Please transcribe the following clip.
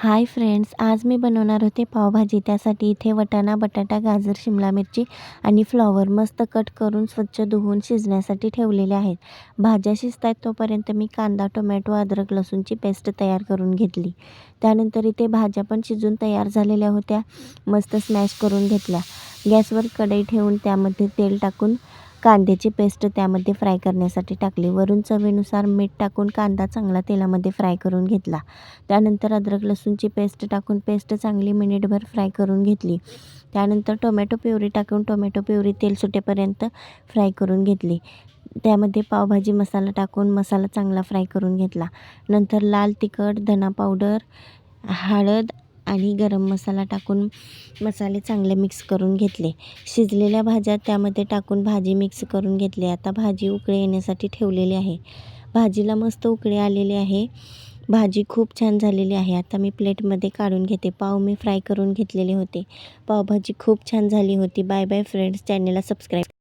Hi friends, आज मी बनवणार होते पावभाजी. त्यासाठी इथे वाटाणा, बटाटा, गाजर, शिमला मिरची आणि फ्लॉवर मस्त कट करून स्वच्छ धुवून शिजण्यासाठी ठेवलेले आहेत. भाज्या शिजतायत तोपर्यंत मी कांदा, टोमॅटो, अद्रक, लसूणची पेस्ट तयार करून घेतली. त्यानंतर इथे भाज्या पण शिजून तयार झालेल्या होत्या. मस्त स्मॅश करून घेतल्या. गॅसवर कढई ठेवून त्यामध्ये तेल टाकून कांद्याची पेस्ट त्यामध्ये फ्राय करण्यासाठी टाकली. वरून चवीनुसार मीठ टाकून कांदा चांगला तेलामध्ये फ्राय करून घेतला. त्यानंतर अद्रक लसूणची पेस्ट टाकून पेस्ट चांगली मिनिटभर फ्राय करून घेतली. त्यानंतर टोमॅटो प्युरी टाकून टोमॅटो प्युरी तेल सुटेपर्यंत फ्राय करून घेतली. त्यामध्ये पावभाजी मसाला टाकून मसाला चांगला फ्राय करून घेतला. नंतर लाल तिखट, धना पावडर, हळद आणि गरम मसाला टाकून मसाले चांगले मिक्स करून घेतले. शिजलेल्या भाज्या त्यामध्ये टाकून भाजी मिक्स करून घेतली. आता भाजी उकळी येण्यासाठी ठेवलेली आहे. भाजीला मस्त उकळी आलेली आहे. भाजी खूप छान झालेली आहे. आता मी प्लेटमध्ये काढून घेते. पाव मी फ्राय करून घेतलेले होते. पावभाजी खूप छान झाली होती. बाय बाय फ्रेंड्स, चॅनलला सबस्क्राईब